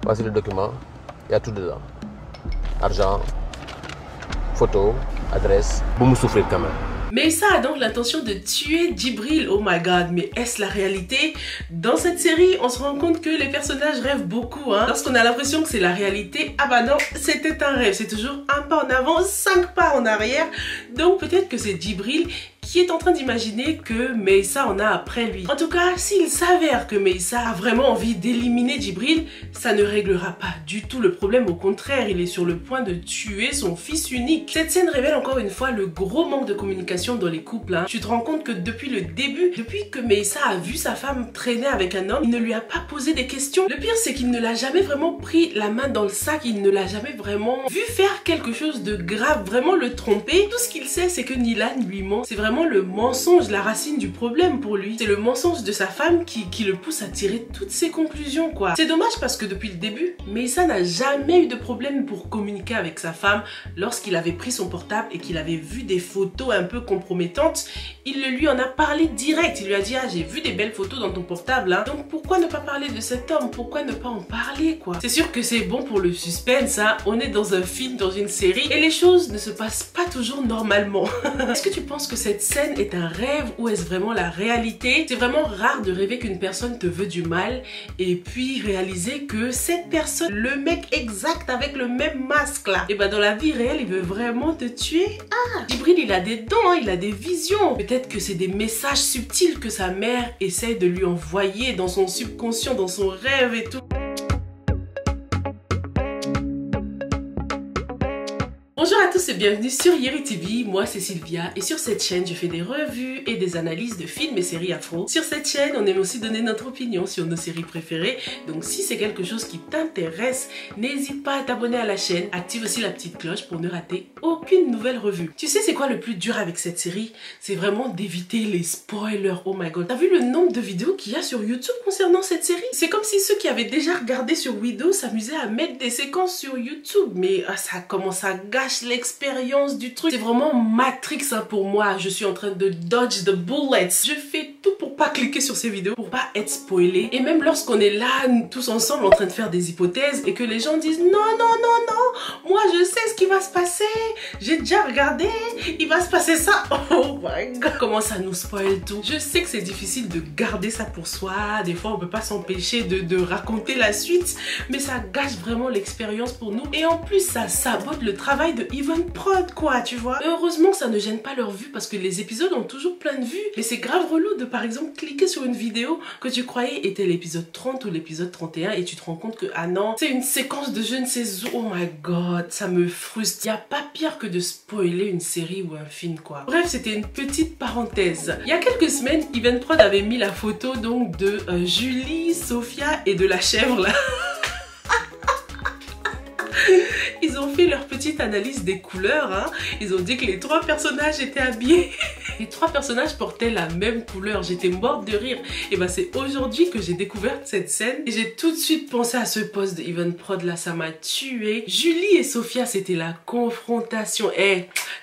Voici le document, il y a tout dedans. Argent, photo, adresse. Vous me souffrez quand même. Meyssa a donc l'intention de tuer Djibril. Oh my god, mais est-ce la réalité? Dans cette série, on se rend compte que les personnages rêvent beaucoup. Lorsqu'on a l'impression que c'est la réalité, ah bah non, c'était un rêve. C'est toujours un pas en avant, 5 pas en arrière. Donc peut-être que c'est Djibril qui est en train d'imaginer que Meyssa en a après lui. En tout cas, s'il s'avère que Meyssa a vraiment envie d'éliminer Djibril, ça ne réglera pas du tout le problème. Au contraire, il est sur le point de tuer son fils unique. Cette scène révèle encore une fois le gros manque de communication dans les couples. Tu te rends compte que depuis le début, depuis que Meyssa a vu sa femme traîner avec un homme, il ne lui a pas posé des questions. Le pire, c'est qu'il ne l'a jamais vraiment pris la main dans le sac, il ne l'a jamais vraiment vu faire quelque chose de grave, vraiment le tromper. Tout ce qu'il sait, c'est que Nilan lui ment. C'est vraiment le mensonge, la racine du problème pour lui. C'est le mensonge de sa femme qui le pousse à tirer toutes ses conclusions, quoi. C'est dommage parce que depuis le début, Meyssa n'a jamais eu de problème pour communiquer avec sa femme. Lorsqu'il avait pris son portable et qu'il avait vu des photos un peu compromettantes, il lui en a parlé direct. Il lui a dit: ah, j'ai vu des belles photos dans ton portable, donc pourquoi ne pas parler de cet homme? Pourquoi ne pas en parler, quoi? C'est sûr que c'est bon pour le suspense, on est dans un film, dans une série, et les choses ne se passent pas toujours normalement. Est-ce que tu penses que cette scène est un rêve ou est-ce vraiment la réalité? C'est vraiment rare de rêver qu'une personne te veut du mal et puis réaliser que cette personne, le mec exact avec le même masque là, et bah dans la vie réelle il veut vraiment te tuer. Ah, Djibril il a des dents, il a des visions. Peut-être que c'est des messages subtils que sa mère essaye de lui envoyer dans son subconscient, dans son rêve et tout. Bonjour à tous et bienvenue sur Yeri TV, moi c'est Sylvia et sur cette chaîne je fais des revues et des analyses de films et séries afro. Sur cette chaîne on aime aussi donner notre opinion sur nos séries préférées, donc si c'est quelque chose qui t'intéresse, n'hésite pas à t'abonner à la chaîne, active aussi la petite cloche pour ne rater aucune nouvelle revue. Tu sais c'est quoi le plus dur avec cette série? C'est vraiment d'éviter les spoilers, oh my god. T'as vu le nombre de vidéos qu'il y a sur YouTube concernant cette série? C'est comme si ceux qui avaient déjà regardé sur Widow s'amusaient à mettre des séquences sur YouTube, mais ça commence à gâcher l'expérience du truc. C'est vraiment Matrix pour moi. Je suis en train de dodge the bullets. Je fais tout pour pas cliquer sur ces vidéos, pour pas être spoilé. Et même lorsqu'on est là tous ensemble en train de faire des hypothèses et que les gens disent non, moi je sais ce qui va se passer, j'ai déjà regardé, il va se passer ça. Oh my god, comment ça nous spoil tout. Je sais que c'est difficile de garder ça pour soi. Des fois on peut pas s'empêcher de raconter la suite, mais ça gâche vraiment l'expérience pour nous. Et en plus ça sabote le travail de Even Prod, quoi, tu vois. Et heureusement que ça ne gêne pas leur vue parce que les épisodes ont toujours plein de vues. Mais c'est grave relou de par exemple cliquer sur une vidéo que tu croyais était l'épisode 30 ou l'épisode 31 et tu te rends compte que ah non, c'est une séquence de je ne sais où. Oh my god, ça me frustre. Il n'y a pas pire que de spoiler une série ou un film, quoi. Bref, c'était une petite parenthèse. Il y a quelques semaines, Even Prod avait mis la photo donc de Julie, Sophia et de la chèvre là. Ils ont fait leur petite analyse des couleurs, Ils ont dit que les 3 personnages étaient habillés. Les 3 personnages portaient la même couleur. J'étais morte de rire. Et bah c'est aujourd'hui que j'ai découvert cette scène. Et j'ai tout de suite pensé à ce post de Even Prod là. Ça m'a tué. Julie et Sophia, c'était la confrontation.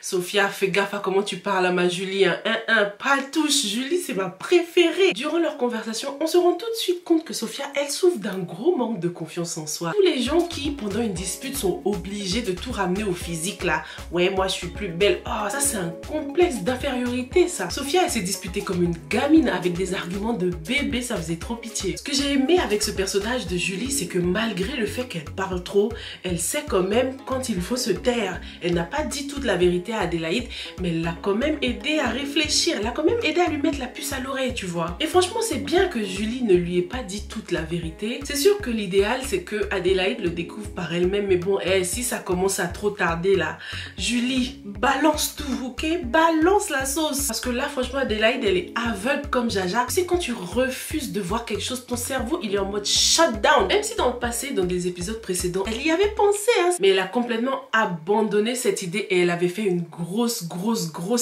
Sophia, fais gaffe à comment tu parles à ma Julie. Pas touche. Julie, c'est ma préférée. Durant leur conversation, on se rend tout de suite compte que Sophia, elle souffre d'un gros manque de confiance en soi. Tous les gens qui, pendant une dispute, sont obligés de tout ramener au physique là. Ouais, moi je suis plus belle. Oh, ça c'est un complexe d'infériorité ça. Sophia elle s'est disputée comme une gamine avec des arguments de bébé, ça faisait trop pitié. Ce que j'ai aimé avec ce personnage de Julie, c'est que malgré le fait qu'elle parle trop, elle sait quand même quand il faut se taire. Elle n'a pas dit toute la vérité à Adélaïde, mais elle l'a quand même aidé à réfléchir. Elle l'a quand même aidé à lui mettre la puce à l'oreille, tu vois. Et franchement c'est bien que Julie ne lui ait pas dit toute la vérité. C'est sûr que l'idéal c'est que Adélaïde le découvre par elle-même, mais bon, si ça commence à trop tarder là, Julie, balance tout, ok? Balance la sauce. Parce que là, franchement, Adélaïde, elle est aveugle comme Jaja. C'est quand tu refuses de voir quelque chose, ton cerveau, il est en mode shutdown. Même si dans le passé, dans des épisodes précédents, elle y avait pensé, mais elle a complètement abandonné cette idée et elle avait fait une grosse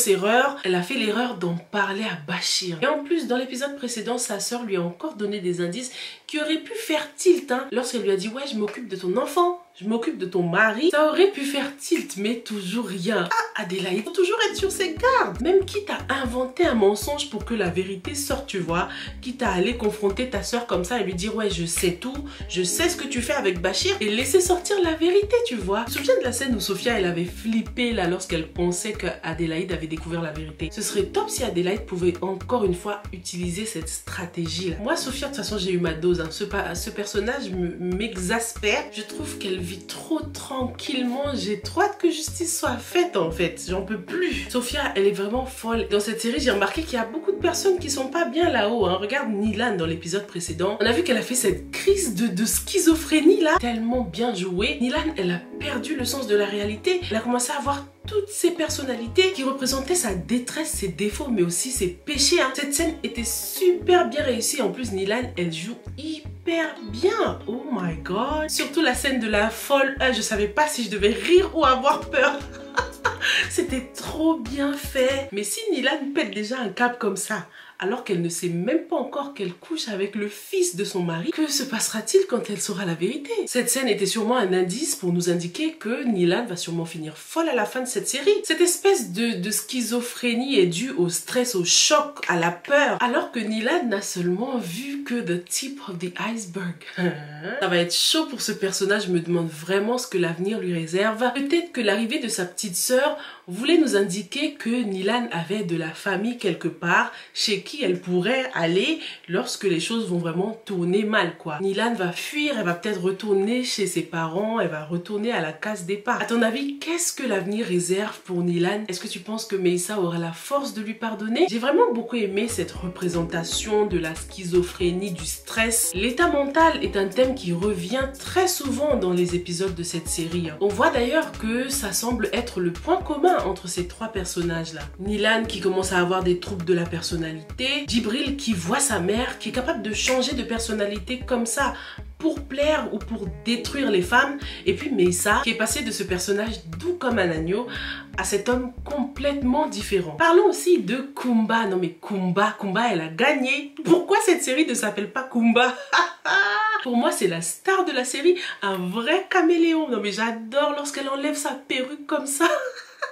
erreur. Elle a fait l'erreur d'en parler à Bachir. Et en plus, dans l'épisode précédent, sa sœur lui a encore donné des indices qui aurait pu faire tilt lorsqu'elle lui a dit ouais je m'occupe de ton enfant, je m'occupe de ton mari. Ça aurait pu faire tilt, mais toujours rien. Ah, Adélaïde, faut toujours être sur ses gardes. Même quitte à inventer un mensonge pour que la vérité sorte, tu vois. Quitte à aller confronter ta soeur comme ça et lui dire ouais je sais tout, je sais ce que tu fais avec Bachir, et laisser sortir la vérité, tu vois. Tu te souviens de la scène où Sophia elle avait flippé là lorsqu'elle pensait que Adélaïde avait découvert la vérité. Ce serait top si Adélaïde pouvait encore une fois utiliser cette stratégie là. Moi Sophia, de toute façon j'ai eu ma dose. Ce personnage m'exaspère. Je trouve qu'elle vit trop tranquillement. J'ai trop hâte que justice soit faite en fait. J'en peux plus. Sophia, elle est vraiment folle. Dans cette série, j'ai remarqué qu'il y a beaucoup de personnes qui sont pas bien là-haut. Regarde Nilan dans l'épisode précédent. On a vu qu'elle a fait cette crise de schizophrénie là. Tellement bien joué. Nilan, elle a perdu le sens de la réalité. Elle a commencé à avoir toutes ces personnalités qui représentaient sa détresse, ses défauts, mais aussi ses péchés. Cette scène était super bien réussie. En plus, Nilan, elle joue hyper bien. Oh my god. Surtout la scène de la folle. Je savais pas si je devais rire ou avoir peur. C'était trop bien fait. Mais si Nilan pète déjà un câble comme ça, alors qu'elle ne sait même pas encore qu'elle couche avec le fils de son mari, que se passera-t-il quand elle saura la vérité? Cette scène était sûrement un indice pour nous indiquer que Nilan va sûrement finir folle à la fin de cette série. Cette espèce de schizophrénie est due au stress, au choc, à la peur, alors que Nilan n'a seulement vu que the tip of the iceberg. Ça va être chaud pour ce personnage, je me demande vraiment ce que l'avenir lui réserve. Peut-être que l'arrivée de sa petite sœur voulait nous indiquer que Nilan avait de la famille quelque part, chez qui elle pourrait aller lorsque les choses vont vraiment tourner mal, quoi. Nilan va fuir, elle va peut-être retourner chez ses parents, elle va retourner à la case départ. À ton avis, qu'est-ce que l'avenir réserve pour Nilan? Est-ce que tu penses que Meissa aura la force de lui pardonner? J'ai vraiment beaucoup aimé cette représentation de la schizophrénie, du stress. L'état mental est un thème qui revient très souvent dans les épisodes de cette série. On voit d'ailleurs que ça semble être le point commun entre ces trois personnages-là. Nilan qui commence à avoir des troubles de la personnalité, Djibril qui voit sa mère, qui est capable de changer de personnalité comme ça pour plaire ou pour détruire les femmes, et puis Meissa qui est passé de ce personnage doux comme un agneau à cet homme complètement différent. Parlons aussi de Kumba. Non mais Kumba elle a gagné. Pourquoi cette série ne s'appelle pas Kumba? Pour moi, c'est la star de la série, un vrai caméléon. Non mais j'adore lorsqu'elle enlève sa perruque comme ça.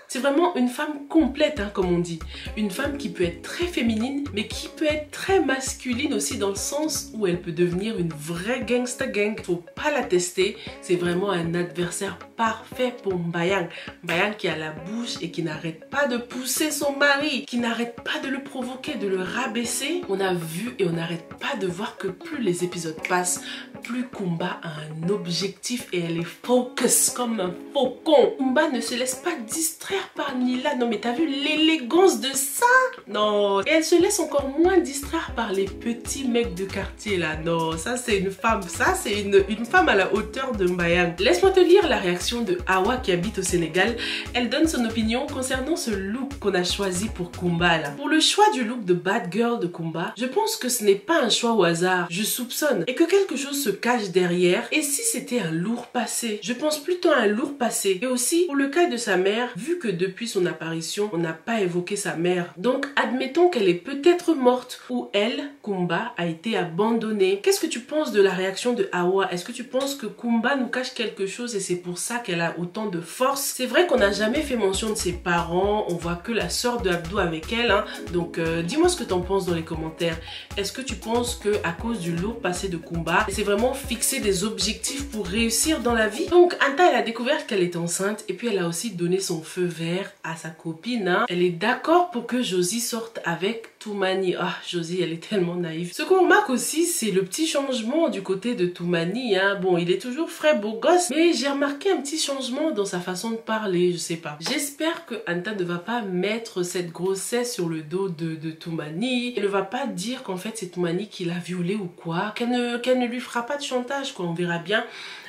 C'est vraiment une femme complète, comme on dit. Une femme qui peut être très féminine, mais qui peut être très masculine aussi, dans le sens où elle peut devenir une vraie gangsta gang. Faut pas la tester, c'est vraiment un adversaire parfait pour Mbayang. Mbayang qui a la bouche et qui n'arrête pas de pousser son mari, qui n'arrête pas de le provoquer, de le rabaisser. On a vu et on n'arrête pas de voir que plus les épisodes passent, plus Kumba a un objectif et elle est focus comme un faucon. Kumba ne se laisse pas distraire par Nilan. Non mais t'as vu l'élégance de ça? Non. Et elle se laisse encore moins distraire par les petits mecs de quartier là. Non, ça c'est une femme. Ça c'est une femme à la hauteur de Mbayang. Laisse-moi te lire la réaction de Awa qui habite au Sénégal. Elle donne son opinion concernant ce look qu'on a choisi pour Kumba là. Pour le choix du look de bad girl de Kumba, je pense que ce n'est pas un choix au hasard. Je soupçonne. Et que quelque chose se cache derrière. Et si c'était un lourd passé? Je pense plutôt à un lourd passé. Et aussi, pour le cas de sa mère, vu que depuis son apparition, on n'a pas évoqué sa mère. Donc, admettons qu'elle est peut-être morte ou elle, Kumba, a été abandonnée. Qu'est-ce que tu penses de la réaction de Awa? Est-ce que tu penses que Kumba nous cache quelque chose et c'est pour ça qu'elle a autant de force? C'est vrai qu'on n'a jamais fait mention de ses parents, on voit que la sœur de Abdou avec elle, Donc, dis-moi ce que tu en penses dans les commentaires. Est-ce que tu penses que à cause du lourd passé de Kumba, c'est vraiment fixer des objectifs pour réussir dans la vie? Donc, Anta, elle a découvert qu'elle est enceinte et puis elle a aussi donné son feu vert à sa copine. Elle est d'accord pour que Josie sorte avec Toumani. Ah, Josie, elle est tellement naïve. Ce qu'on remarque aussi, c'est le petit changement du côté de Toumani. Bon, il est toujours frais, beau gosse, mais j'ai remarqué un petit changement dans sa façon de parler, je sais pas. J'espère que Anta ne va pas mettre cette grossesse sur le dos de Toumani. Elle ne va pas dire qu'en fait c'est Toumani qui l'a violée ou quoi. Qu'elle ne lui fera pas de chantage, quoi. On verra bien.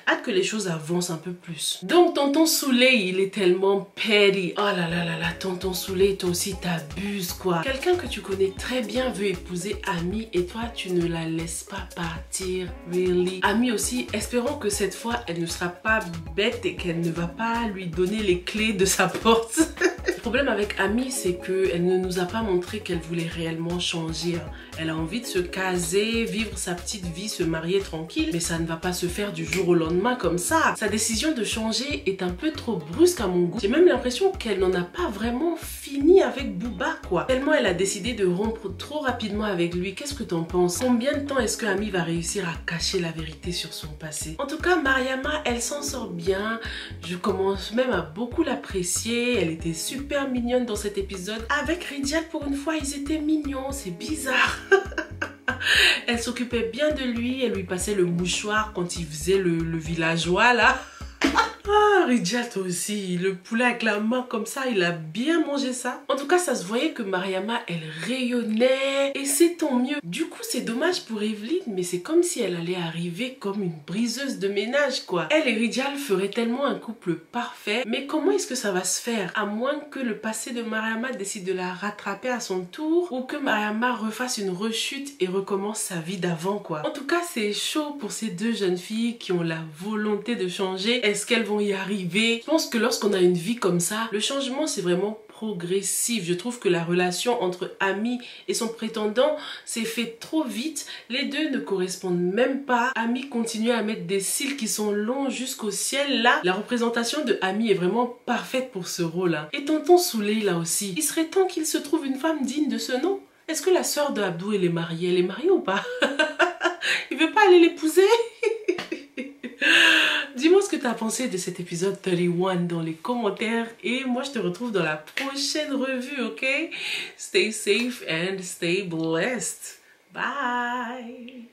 Hâte que les choses avancent un peu plus. Donc tonton Souley, il est tellement petty. Oh là là là là, tonton Souley, toi aussi t'abuses quoi. Quelqu'un que tu connais très bien veut épouser Ami et toi tu ne la laisses pas partir. Really? Ami aussi, espérons que cette fois elle ne sera pas bête et qu'elle ne va pas lui donner les clés de sa porte. Le problème avec Ami, c'est qu'elle ne nous a pas montré qu'elle voulait réellement changer. Elle a envie de se caser, vivre sa petite vie, se marier tranquille. Mais ça ne va pas se faire du jour au lendemain comme ça. Sa décision de changer est un peu trop brusque à mon goût. J'ai même l'impression qu'elle n'en a pas vraiment fini avec Booba, quoi. Tellement elle a décidé de rompre trop rapidement avec lui. Qu'est-ce que t'en penses? Combien de temps est-ce que Ami va réussir à cacher la vérité sur son passé? En tout cas, Mariama, elle s'en sort bien. Je commence même à beaucoup l'apprécier. Elle était super mignonne dans cet épisode. Avec Ridjal, pour une fois, ils étaient mignons. C'est bizarre. Elle s'occupait bien de lui. Elle lui passait le mouchoir quand il faisait le villageois, là. Ah, Ridjal, toi aussi, le poulet avec la main comme ça, il a bien mangé ça. En tout cas, ça se voyait que Mariama, elle rayonnait et c'est tant mieux. Du coup, c'est dommage pour Evelyne, mais c'est comme si elle allait arriver comme une briseuse de ménage, quoi. Elle et Ridjal feraient tellement un couple parfait, mais comment est-ce que ça va se faire? À moins que le passé de Mariama décide de la rattraper à son tour ou que Mariama refasse une rechute et recommence sa vie d'avant, quoi. En tout cas, c'est chaud pour ces deux jeunes filles qui ont la volonté de changer. Est-ce qu'elles vont y arriver? Je pense que lorsqu'on a une vie comme ça, le changement c'est vraiment progressif. Je trouve que la relation entre Ami et son prétendant s'est fait trop vite. Les deux ne correspondent même pas. Ami continue à mettre des cils qui sont longs jusqu'au ciel. Là, la représentation de Ami est vraiment parfaite pour ce rôle, hein. Et tonton Souley là aussi. Il serait temps qu'il se trouve une femme digne de ce nom. Est-ce que la sœur de Abdou elle est mariée? Elle est mariée ou pas? Il veut pas aller l'épouser? Dis-moi ce que tu as pensé de cet épisode 31 dans les commentaires et moi je te retrouve dans la prochaine revue, ok? Stay safe and stay blessed. Bye!